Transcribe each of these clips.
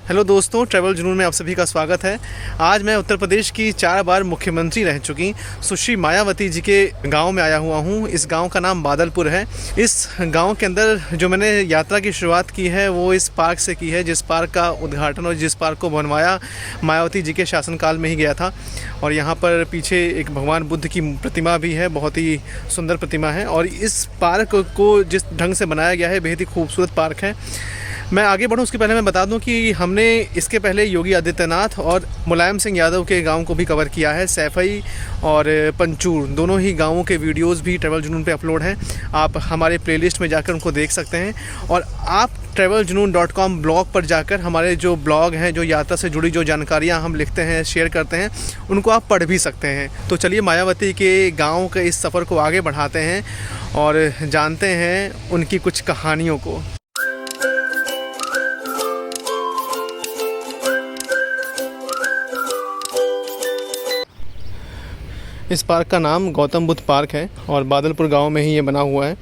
Hello दोस्तों, travel जुनून में आप सभी का स्वागत है। आज मैं उत्तर प्रदेश की 4 बार मुख्यमंत्री रह चुकी सुश्री मायावती जी के गांव में आया हुआ हूं। इस गांव का नाम बादलपुर है। इस गांव के अंदर जो मैंने यात्रा की शुरुआत की है वो इस पार्क से की है, जिस पार्क का उद्घाटन और जिस पार्क को बनवाया मायावती जी के शासनकाल में ही गया था। और यहाँ पर पीछे एक भगवान बुद्ध की प्रतिमा भी है, बहुत ही सुंदर प्रतिमा है। और इस पार्क को जिस ढंग से बनाया गया है बेहद ही खूबसूरत पार्क है। मैं आगे बढ़ूं उसके पहले मैं बता दूं कि हमने इसके पहले योगी आदित्यनाथ और मुलायम सिंह यादव के गांव को भी कवर किया है। सैफई और पंचूर दोनों ही गांवों के वीडियोस भी ट्रैवल जुनून पे अपलोड हैं। आप हमारे प्लेलिस्ट में जाकर उनको देख सकते हैं। और आप traveljunoon.com ब्लॉग पर जाकर हमारे जो ब्लॉग हैं, जो यात्रा से जुड़ी जो जानकारियाँ हम लिखते हैं, शेयर करते हैं, उनको आप पढ़ भी सकते हैं। तो चलिए मायावती के गाँव के इस सफ़र को आगे बढ़ाते हैं और जानते हैं उनकी कुछ कहानियों को। इस पार्क का नाम गौतम बुद्ध पार्क है और बादलपुर गांव में ही ये बना हुआ है।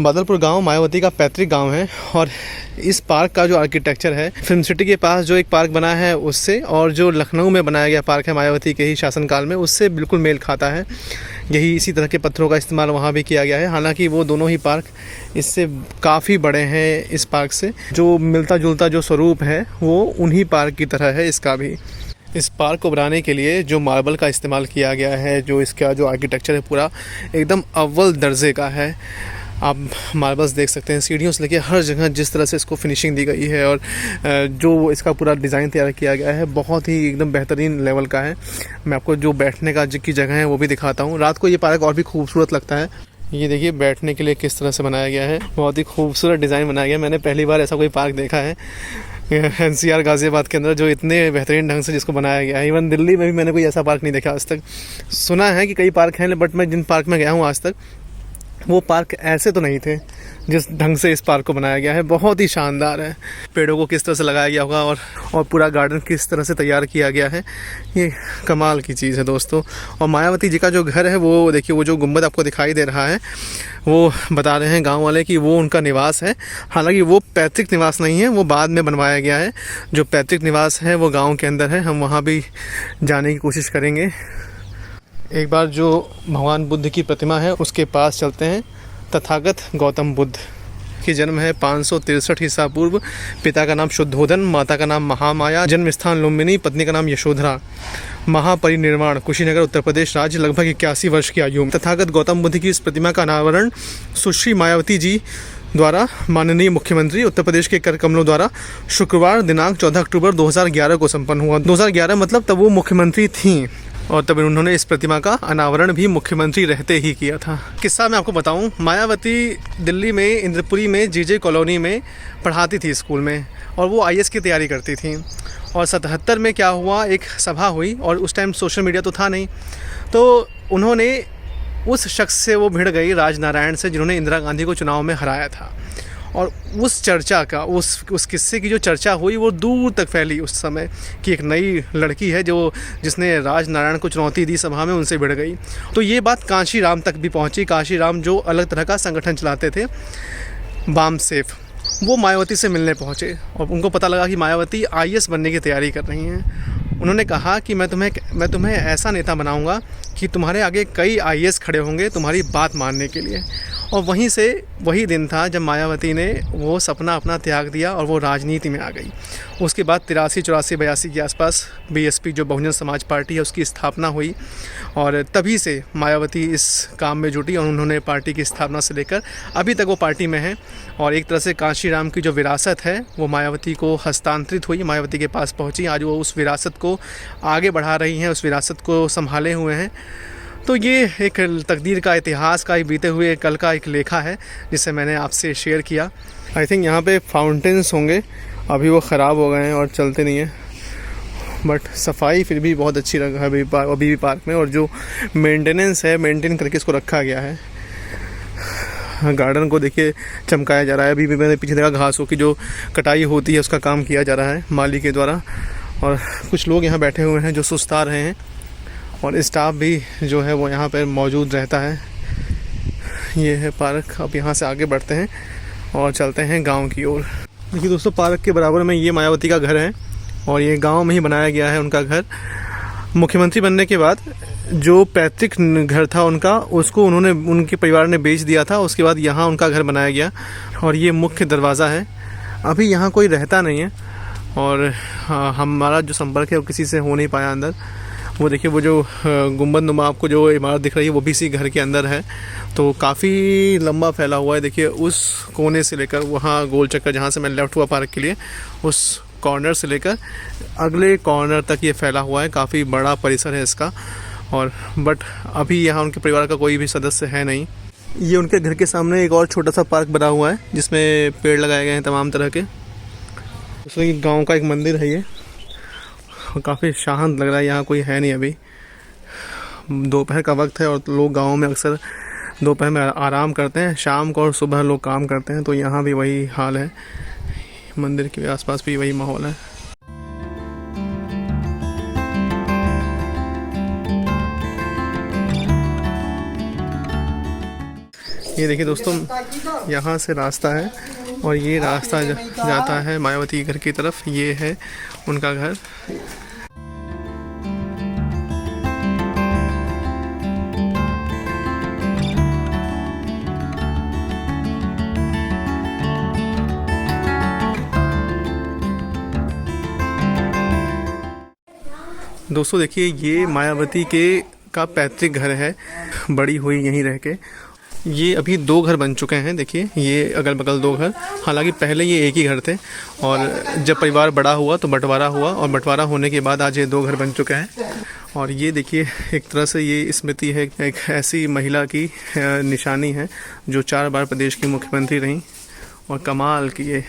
बादलपुर गांव मायावती का पैतृक गांव है। और इस पार्क का जो आर्किटेक्चर है, फिल्म सिटी के पास जो एक पार्क बना है उससे, और जो लखनऊ में बनाया गया पार्क है मायावती के ही शासनकाल में, उससे बिल्कुल मेल खाता है। यही इसी तरह के पत्थरों का इस्तेमाल वहाँ भी किया गया है। हालांकि वो दोनों ही पार्क इससे काफ़ी बड़े हैं। इस पार्क से जो मिलता जुलता जो स्वरूप है वो उन्हीं पार्क की तरह है इसका भी। इस पार्क को बनाने के लिए जो मार्बल का इस्तेमाल किया गया है, जो इसका जो आर्किटेक्चर है पूरा एकदम अव्वल दर्जे का है। आप मार्बल्स देख सकते हैं, सीढ़ियों से लेके हर जगह जिस तरह से इसको फिनिशिंग दी गई है और जो इसका पूरा डिज़ाइन तैयार किया गया है बहुत ही एकदम बेहतरीन लेवल का है। मैं आपको जो बैठने का की जगह है वो भी दिखाता हूँ। रात को ये पार्क और भी खूबसूरत लगता है। ये देखिए बैठने के लिए किस तरह से बनाया गया है, बहुत ही खूबसूरत डिज़ाइन बनाया गया है। मैंने पहली बार ऐसा कोई पार्क देखा है NCR गाज़ियाबाद के अंदर जो इतने बेहतरीन ढंग से जिसको बनाया गया है। इवन दिल्ली में भी मैंने कोई ऐसा पार्क नहीं देखा आज तक। सुना है कि कई पार्क हैं, बट मैं जिन पार्क में गया हूँ आज तक वो पार्क ऐसे तो नहीं थे जिस ढंग से इस पार्क को बनाया गया है। बहुत ही शानदार है। पेड़ों को किस तरह से लगाया गया होगा और पूरा गार्डन किस तरह से तैयार किया गया है, ये कमाल की चीज़ है दोस्तों। और मायावती जी का जो घर है वो देखिए, वो जो गुंबद आपको दिखाई दे रहा है वो बता रहे हैं गांव वाले कि वो उनका निवास है। हालांकि वो पैतृक निवास नहीं है, वो बाद में बनवाया गया है। जो पैतृक निवास है वो गाँव के अंदर है। हम वहाँ भी जाने की कोशिश करेंगे। एक बार जो भगवान बुद्ध की प्रतिमा है उसके पास चलते हैं। तथागत गौतम बुद्ध की जन्म है 563 ईसा पूर्व। पिता का नाम शुद्धोधन, माता का नाम महामाया, जन्म स्थान लुम्बिनी, पत्नी का नाम यशोधरा। महापरिनिर्वाण कुशीनगर उत्तर प्रदेश राज्य, लगभग 81 वर्ष की आयु में। तथागत गौतम बुद्ध की इस प्रतिमा का अनावरण सुश्री मायावती जी द्वारा माननीय मुख्यमंत्री उत्तर प्रदेश के कर कमलों द्वारा शुक्रवार दिनांक 14 अक्टूबर 2011 को संपन्न हुआ। 2011 मतलब तब वो मुख्यमंत्री थीं और तब उन्होंने इस प्रतिमा का अनावरण भी मुख्यमंत्री रहते ही किया था। किस्सा मैं आपको बताऊं, मायावती दिल्ली में इंद्रपुरी में जीजे कॉलोनी में पढ़ाती थी स्कूल में, और वो IAS की तैयारी करती थी। और 77 में क्या हुआ, एक सभा हुई और उस टाइम सोशल मीडिया तो था नहीं, तो उन्होंने उस शख्स से वो भिड़ गई, राजनारायण से, जिन्होंने इंदिरा गांधी को चुनाव में हराया था। और उस चर्चा का, उस किस्से की जो चर्चा हुई वो दूर तक फैली उस समय कि एक नई लड़की है जिसने राजनारायण को चुनौती दी सभा में, उनसे भिड़ गई। तो ये बात कांशी राम तक भी पहुंची। कांशी राम जो अलग तरह का संगठन चलाते थे, बाम सेफ, वो मायावती से मिलने पहुंचे और उनको पता लगा कि मायावती IAS बनने की तैयारी कर रही हैं। उन्होंने कहा कि मैं तुम्हें ऐसा नेता बनाऊंगा कि तुम्हारे आगे कई IAS खड़े होंगे तुम्हारी बात मानने के लिए। और वही दिन था जब मायावती ने वो सपना अपना त्याग दिया और वो राजनीति में आ गई। उसके बाद 83, 84, 82 के आसपास BSP जो बहुजन समाज पार्टी है उसकी स्थापना हुई और तभी से मायावती इस काम में जुटी और उन्होंने पार्टी की स्थापना से लेकर अभी तक वो पार्टी में है। और एक तरह से कांशी राम की जो विरासत है वो मायावती को हस्तांतरित हुई, मायावती के पास पहुँची। आज वो उस विरासत को आगे बढ़ा रही हैं, उस विरासत को संभाले हुए हैं। तो ये एक तकदीर का, इतिहास का बीते हुए कल का एक लेखा है जिसे मैंने आपसे शेयर किया। आई थिंक यहाँ पे फाउंटेन्स होंगे, अभी वो ख़राब हो गए हैं और चलते नहीं हैं, बट सफाई फिर भी बहुत अच्छी रखा है अभी भी पार्क में। और जो मेंटेनेंस है, मेंटेन करके इसको रखा गया है। गार्डन को देखिए चमकाया जा रहा है। अभी भी मैंने पीछे देखा घासों की जो कटाई होती है उसका काम किया जा रहा है माली के द्वारा। और कुछ लोग यहाँ बैठे हुए हैं जो सुस्ता रहे हैं और स्टाफ भी जो है वो यहाँ पर मौजूद रहता है। ये है पार्क। अब यहाँ से आगे बढ़ते हैं और चलते हैं गांव की ओर। देखिए दोस्तों, पार्क के बराबर में ये मायावती का घर है और ये गांव में ही बनाया गया है उनका घर। मुख्यमंत्री बनने के बाद जो पैतृक घर था उनका, उसको उनके परिवार ने बेच दिया था। उसके बाद यहाँ उनका घर बनाया गया और ये मुख्य दरवाज़ा है। अभी यहाँ कोई रहता नहीं है और हमारा जो संपर्क है वो किसी से हो नहीं पाया अंदर। वो देखिए, वो जो गुंबद नुमा आपको जो इमारत दिख रही है वो भी इसी घर के अंदर है। तो काफ़ी लंबा फैला हुआ है। देखिए, उस कोने से लेकर वहाँ गोल चक्कर जहाँ से मैं लेफ्ट हुआ पार्क के लिए, उस कॉर्नर से लेकर अगले कॉर्नर तक ये फैला हुआ है। काफ़ी बड़ा परिसर है इसका। और बट अभी यहाँ उनके परिवार का कोई भी सदस्य है नहीं। ये उनके घर के सामने एक और छोटा सा पार्क बना हुआ है जिसमें पेड़ लगाए गए हैं तमाम तरह के। उसमें गांव का एक मंदिर है ये, काफ़ी शांत लग रहा है। यहाँ कोई है नहीं अभी, दोपहर का वक्त है और लोग गाँव में अक्सर दोपहर में आराम करते हैं। शाम को और सुबह लोग काम करते हैं, तो यहाँ भी वही हाल है। मंदिर के आसपास भी वही माहौल है। ये देखिए दोस्तों, यहाँ से रास्ता है और ये रास्ता जाता है मायावती घर की तरफ। ये है उनका घर। दोस्तों देखिए, ये मायावती का पैतृक घर है, बड़ी हुई यहीं रह के। ये अभी 2 घर बन चुके हैं। देखिए, ये अगल बगल 2 घर। हालांकि पहले ये एक ही घर थे और जब परिवार बड़ा हुआ तो बंटवारा हुआ और बंटवारा होने के बाद आज ये 2 घर बन चुके हैं। और ये देखिए, एक तरह से ये स्मृति है, एक ऐसी महिला की निशानी है जो 4 बार प्रदेश की मुख्यमंत्री रहीं और कमाल की ये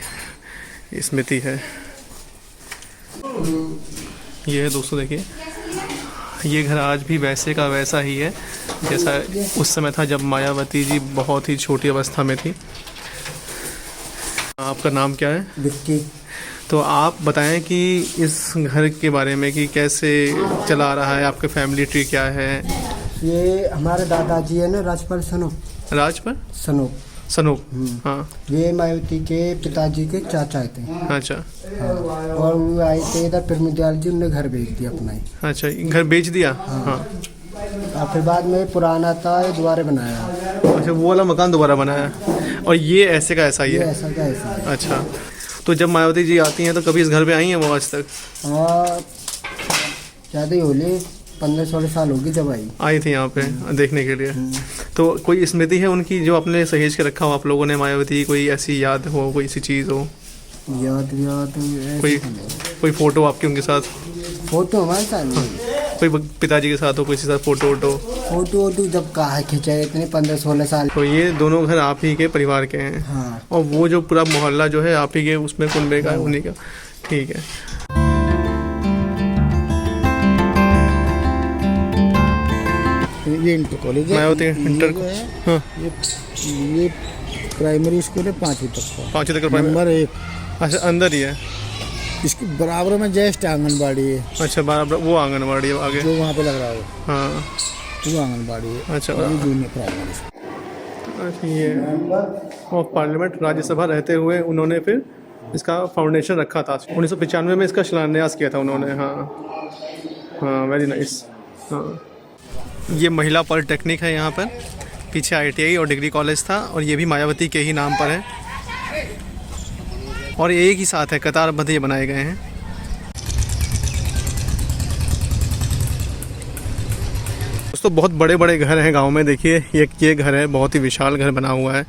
स्मृति है। ये है दोस्तों, देखिए, ये घर आज भी वैसे का वैसा ही है जैसा उस समय था जब मायावती जी बहुत ही छोटी अवस्था में थी। आपका नाम क्या है? विक्की। तो आप बताएं कि इस घर के बारे में कि कैसे चला आ रहा है, आपके फैमिली ट्री क्या है? ये हमारे दादाजी है ना, राजपाल सनोप। हाँ। ये मायावती के पिताजी के चाचा थे। अच्छा। हाँ। और वो आए थे इधर, फिर दयाल जी उन्होंने घर बेच दिया अपना ही। अच्छा, घर बेच दिया। हाँ। और फिर बाद में पुराना था, ये दोबारा बनाया। अच्छा, वो वाला मकान दोबारा बनाया और ये ऐसे का ऐसा ही है? ऐसा का ऐसा है। अच्छा, तो जब मायावती जी आती हैं तो कभी इस घर पे आई हैं वो आज तक? ज़्यादा ही होली 15-16 साल होगी जब आई थी यहाँ पे देखने के लिए। तो कोई स्मृति है उनकी जो आपने सहेज के रखा हो आप लोगों ने, मायावती? कोई ऐसी याद हो, कोई ऐसी चीज़ हो? याद कोई फोटो आपकी उनके साथ? फोटो हमारे साथ नहीं। कोई पिताजी के साथ हो, किसी साथ फोटो जब कहाँ खिंचाए, इतने 15-16 साल। तो ये दोनों घर आप ही के परिवार के हैं? हाँ। और वो जो पूरा मोहल्ला जो है आप ही के उसमें कुनबे का है, उन्हीं का? ठीक है। ये इंटर कॉलेज है, मायावती इंटर। हाँ। ये प्राइमरी स्कूल है 5वीं तक का। 5वीं तक का नंबर 1। अच्छा, अंदर ही है? इसके बराबर में जस्ट आंगनबाड़ी है। अच्छा, बराबर वो आंगनबाड़ी है आगे जो वहाँ पे लग रहा है। हाँ, वो आंगनबाड़ी है। अच्छा। Junior primary. अच्छा, ये और पार्लियामेंट राज्यसभा रहते हुए उन्होंने फिर इसका फाउंडेशन रखा था। 1995 में इसका शिलान्यास किया था उन्होंने। हाँ, वेरी नाइस। हाँ, ये महिला पॉलिटेक्निक है यहाँ पर। पीछे ITI और डिग्री कॉलेज था और ये भी मायावती के ही नाम पर है और एक ही साथ है, कतारबद्ध ये बनाए गए हैं। दोस्तों, बहुत बड़े बड़े घर हैं गांव में। देखिए, ये घर है, बहुत ही विशाल घर बना हुआ है।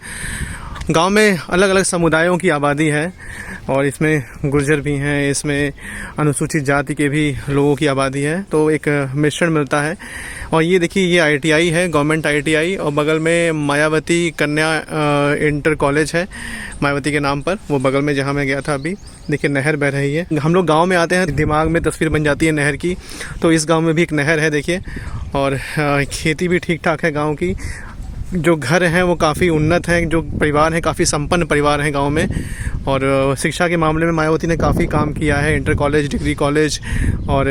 गांव में अलग अलग समुदायों की आबादी है और इसमें गुर्जर भी हैं, इसमें अनुसूचित जाति के भी लोगों की आबादी है, तो एक मिश्रण मिलता है। और ये देखिए, ये ITI है, गवर्नमेंट ITI, और बगल में मायावती कन्या इंटर कॉलेज है मायावती के नाम पर, वो बगल में जहाँ मैं गया था अभी। देखिए, नहर बह रही है। हम लोग गांव में आते हैं, दिमाग में तस्वीर बन जाती है नहर की, तो इस गांव में भी एक नहर है देखिए। और खेती भी ठीक ठाक है गाँव की। जो घर हैं वो काफ़ी उन्नत हैं, जो परिवार हैं काफ़ी संपन्न परिवार हैं गांव में। और शिक्षा के मामले में मायावती ने काफ़ी काम किया है। इंटर कॉलेज, डिग्री कॉलेज और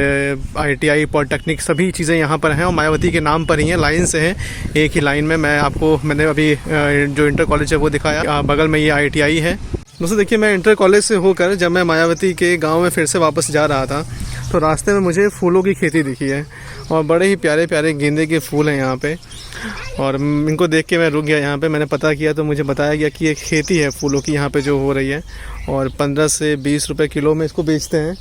ITI, पॉलिटेक्निक, सभी चीज़ें यहाँ पर हैं और मायावती के नाम पर ही हैं, लाइन से हैं, एक ही लाइन में। मैंने अभी जो इंटर कॉलेज है वो दिखाया, बगल में ये ITI है। दोस्तों देखिए, मैं इंटर कॉलेज से होकर जब मैं मायावती के गांव में फिर से वापस जा रहा था तो रास्ते में मुझे फूलों की खेती दिखी है और बड़े ही प्यारे प्यारे गेंदे के फूल हैं यहाँ पे। और इनको देख के मैं रुक गया। यहाँ पे मैंने पता किया तो मुझे बताया गया कि एक खेती है फूलों की यहाँ पे जो हो रही है और 15 से 20 रुपए किलो में इसको बेचते हैं।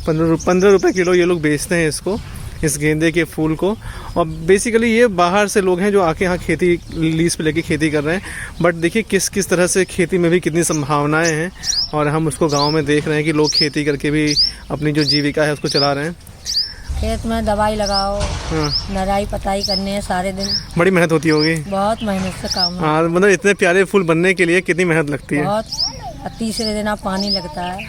15 रुपये किलो ये लोग बेचते हैं इसको, इस गेंदे के फूल को। और बेसिकली ये बाहर से लोग हैं जो आके यहाँ खेती लीज पे लेके खेती कर रहे हैं। बट देखिए किस तरह से खेती में भी कितनी संभावनाएं हैं और हम उसको गांव में देख रहे हैं कि लोग खेती करके भी अपनी जो जीविका है उसको चला रहे हैं। खेत में दवाई लगाओ, नराई पताई करने हैं सारे दिन, बड़ी मेहनत होती होगी। बहुत मेहनत से काम है। हाँ, मतलब इतने प्यारे फूल बनने के लिए कितनी मेहनत लगती है। बहुत, तीसरे दिन आप पानी लगता है।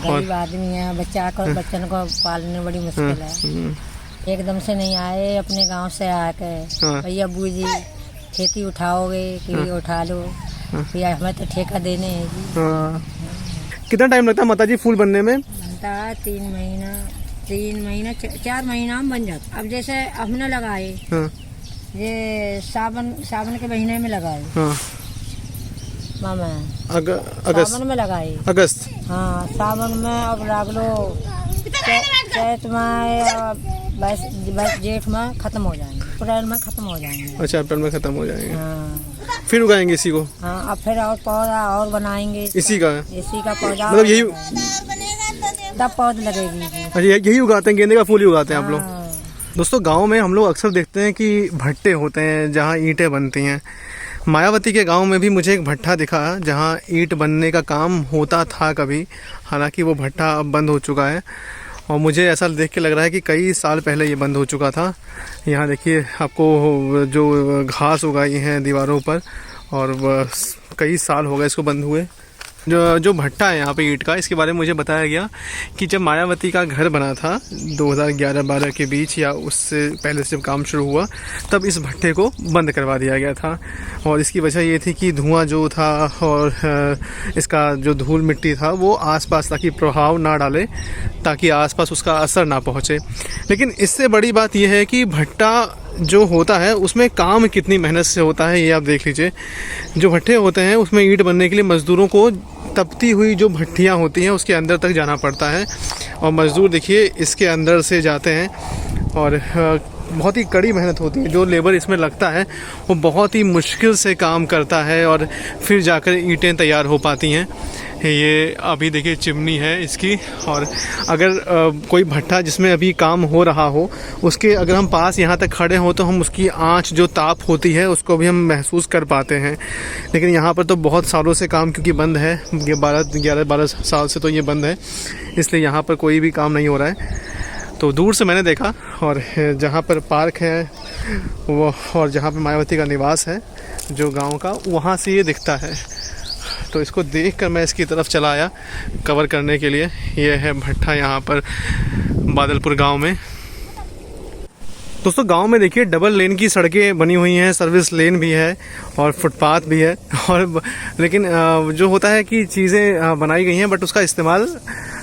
गरीब आदमी है, बच्चन को पालने बड़ी मुश्किल है। एकदम से नहीं आए, अपने गांव से आके भैया अब्बू जी खेती उठाओगे कि उठा लो, भैया हमें तो ठेका देने है जी। कितना टाइम लगता है माता जी फूल बनने में? बनता है 3 महीना 4 महीना में बन जाता। अब जैसे हमने लगाए ये सावन के महीने में लगाए। मामा अगस्त में लगाए। अगस्त, हाँ सावन में। अब लाग लो चैत में, बस जेठ में खत्म हो जाएंगे, अप्रैल में खत्म हो जाएंगे। अच्छा, अप्रैल में खत्म हो जाएंगे। हाँ। फिर उगाएंगे इसी को। हाँ, अब फिर और पौधा और बनाएंगे इसी का पौधा, मतलब यही तब पौध लगेगी। अच्छा, यही उगाते हैं, गेंदे का फूल ही उगाते हैं आप लोग। दोस्तों गांव में हम लोग अक्सर देखते हैं कि भट्टे होते हैं जहां ईंटें बनती हैं। मायावती के गांव में भी मुझे एक भट्टा दिखा जहां ईंट बनने का काम होता था कभी, हालांकि वो भट्टा अब बंद हो चुका है और मुझे ऐसा देख के लग रहा है कि कई साल पहले ये बंद हो चुका था। यहाँ देखिए आपको जो घास उगाई हैं दीवारों पर और कई साल हो गए इसको बंद हुए। जो भट्टा है यहाँ पे ईंट का, इसके बारे में मुझे बताया गया कि जब मायावती का घर बना था 2011-12 के बीच या उससे पहले से जब काम शुरू हुआ तब इस भट्टे को बंद करवा दिया गया था। और इसकी वजह ये थी कि धुआं जो था और इसका जो धूल मिट्टी था वो आसपास ताकि प्रभाव ना डाले, ताकि आसपास उसका असर ना पहुँचे। लेकिन इससे बड़ी बात यह है कि भट्टा जो होता है उसमें काम कितनी मेहनत से होता है ये आप देख लीजिए। जो भट्टे होते हैं उसमें ईंट बनने के लिए मज़दूरों को तपती हुई जो भट्टियाँ होती हैं उसके अंदर तक जाना पड़ता है और मज़दूर देखिए इसके अंदर से जाते हैं और बहुत ही कड़ी मेहनत होती है। जो लेबर इसमें लगता है वो बहुत ही मुश्किल से काम करता है और फिर जाकर ईंटें तैयार हो पाती हैं। ये अभी देखिए चिमनी है इसकी, और अगर कोई भट्टा जिसमें अभी काम हो रहा हो उसके अगर हम पास यहाँ तक खड़े हों तो हम उसकी आंच जो ताप होती है उसको भी हम महसूस कर पाते हैं। लेकिन यहाँ पर तो बहुत सालों से काम क्योंकि बंद है, 11-12 साल से तो ये बंद है, इसलिए यहाँ पर कोई भी काम नहीं हो रहा है। तो दूर से मैंने देखा और जहाँ पर पार्क है वो और जहाँ पर मायावती का निवास है जो गाँव का, वहाँ से ये दिखता है। तो इसको देखकर मैं इसकी तरफ चला आया कवर करने के लिए। ये है भट्टा यहाँ पर बादलपुर गांव में। दोस्तों गांव में देखिए डबल लेन की सड़कें बनी हुई हैं, सर्विस लेन भी है और फुटपाथ भी है। और लेकिन जो होता है कि चीज़ें बनाई गई हैं बट उसका इस्तेमाल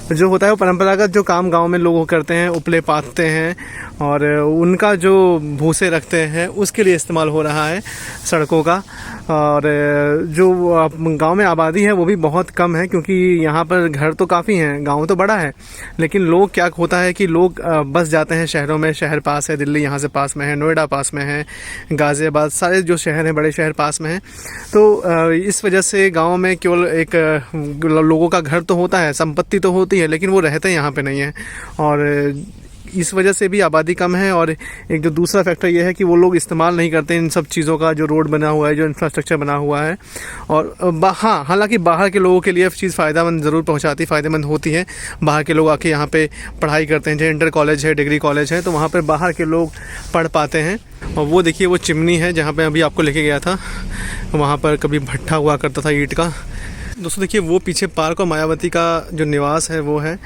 जो होता है वो परंपरागत जो काम गांव में लोग करते हैं, उपले पाथते हैं और उनका जो भूसे रखते हैं उसके लिए इस्तेमाल हो रहा है सड़कों का। और जो गांव में आबादी है वो भी बहुत कम है क्योंकि यहाँ पर घर तो काफ़ी हैं, गांव तो बड़ा है, लेकिन लोग क्या होता है कि लोग बस जाते हैं शहरों में। शहर पास है, दिल्ली यहाँ से पास में है, नोएडा पास में है, गाज़ियाबाद, सारे जो शहर हैं बड़े शहर पास में हैं। तो इस वजह से गाँव में केवल एक लोगों का घर तो होता है, संपत्ति तो होती है, लेकिन वो रहते यहाँ पे नहीं है और इस वजह से भी आबादी कम है। और एक जो दूसरा फैक्टर ये है कि वो लोग इस्तेमाल नहीं करते इन सब चीज़ों का, जो रोड बना हुआ है, जो इंफ्रास्ट्रक्चर बना हुआ है। और हाँ, हालांकि बाहर के लोगों के लिए चीज़ फ़ायदेमंद ज़रूर पहुंचाती, फ़ायदेमंद होती है। बाहर के लोग आके यहाँ पे पढ़ाई करते हैं, जैसे इंटर कॉलेज है, डिग्री कॉलेज है, तो वहाँ पर बाहर के लोग पढ़ पाते हैं। और वो देखिए वो चिमनी है जहाँ पर अभी आपको लेके गया था, वहाँ पर कभी भट्ठा हुआ करता था ईंट का। दोस्तों देखिए वो पीछे पार्क और मायावती का जो निवास है वो है,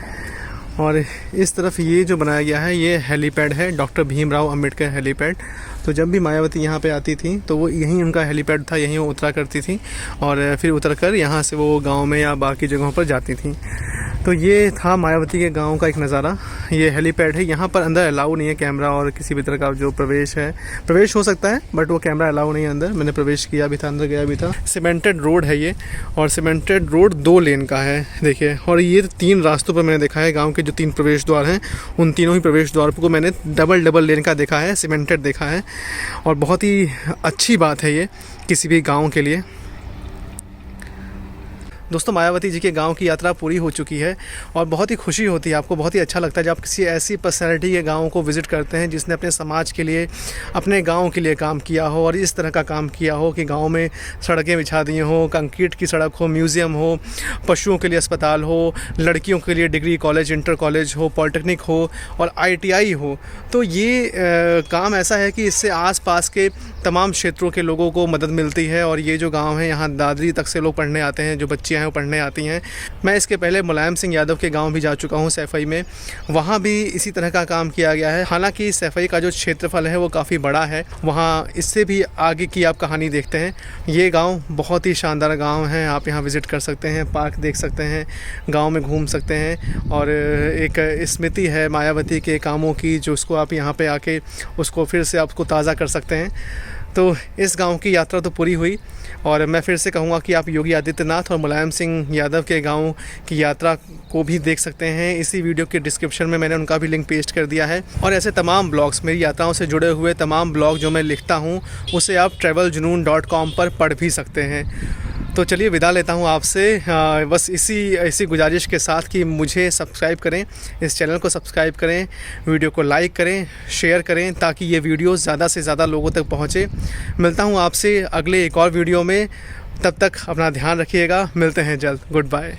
और इस तरफ ये जो बनाया गया है ये हेलीपैड है, डॉक्टर भीमराव अंबेडकर हेलीपैड। तो जब भी मायावती यहाँ पे आती थी तो वो यहीं उनका हेलीपैड था, यहीं वो उतरा करती थी और फिर उतर कर यहाँ से वो गांव में या बाकी जगहों पर जाती थी। तो ये था मायावती के गांव का एक नज़ारा। ये हेलीपैड है। यहाँ पर अंदर अलाउ नहीं है कैमरा और किसी भी तरह का जो प्रवेश हो सकता है, बट वो कैमरा अलाउ नहीं है अंदर। मैंने प्रवेश किया भी था, अंदर गया भी था। सीमेंटेड रोड है ये, और सीमेंटेड रोड 2 लेन का है देखिए। और ये 3 रास्तों पर मैंने देखा है, गाँव के जो 3 प्रवेश द्वार हैं उन तीनों ही प्रवेश द्वार को मैंने डबल लेन का देखा है, सीमेंटेड देखा है। और बहुत ही अच्छी बात है ये किसी भी गाँव के लिए। दोस्तों, मायावती जी के गांव की यात्रा पूरी हो चुकी है और बहुत ही खुशी होती है, आपको बहुत ही अच्छा लगता है जब आप किसी ऐसी पर्सनैलिटी के गांव को विज़िट करते हैं जिसने अपने समाज के लिए, अपने गांव के लिए काम किया हो, और इस तरह का काम किया हो कि गांव में सड़कें बिछा दी हो, कंक्रीट की सड़क हो, म्यूज़ियम हो, पशुओं के लिए अस्पताल हो, लड़कियों के लिए डिग्री कॉलेज, इंटर कॉलेज हो, पॉलिटेक्निक हो और ITI हो। तो ये काम ऐसा है कि इससे आस-पास के तमाम क्षेत्रों के लोगों को मदद मिलती है। और ये जो गाँव है, यहाँ दादरी तक से लोग पढ़ने आते हैं, जो बच्चियाँ हैं वो पढ़ने आती हैं। मैं इसके पहले मुलायम सिंह यादव के गांव भी जा चुका हूं, सैफई में। वहां भी इसी तरह का काम किया गया है। हालांकि सैफई का जो क्षेत्रफल है वो काफ़ी बड़ा है, वहां इससे भी आगे की आप कहानी देखते हैं। ये गांव बहुत ही शानदार गांव है, आप यहां विज़िट कर सकते हैं, पार्क देख सकते हैं, गाँव में घूम सकते हैं। और एक स्मृति है मायावती के कामों की, जो उसको आप यहाँ पर आके उसको फिर से आपको ताज़ा कर सकते हैं। तो इस गांव की यात्रा तो पूरी हुई, और मैं फिर से कहूँगा कि आप योगी आदित्यनाथ और मुलायम सिंह यादव के गांव की यात्रा को भी देख सकते हैं। इसी वीडियो के डिस्क्रिप्शन में मैंने उनका भी लिंक पेस्ट कर दिया है। और ऐसे तमाम ब्लॉग्स, मेरी यात्राओं से जुड़े हुए तमाम ब्लॉग जो मैं लिखता हूँ, उसे आप traveljunoon.com पर पढ़ भी सकते हैं। तो चलिए विदा लेता हूँ आपसे, बस इसी गुजारिश के साथ कि मुझे सब्सक्राइब करें, इस चैनल को सब्सक्राइब करें, वीडियो को लाइक करें, शेयर करें, ताकि ये वीडियो ज़्यादा से ज़्यादा लोगों तक पहुँचे। मिलता हूँ आपसे अगले एक और वीडियो में, तब तक अपना ध्यान रखिएगा। मिलते हैं जल्द। Good bye.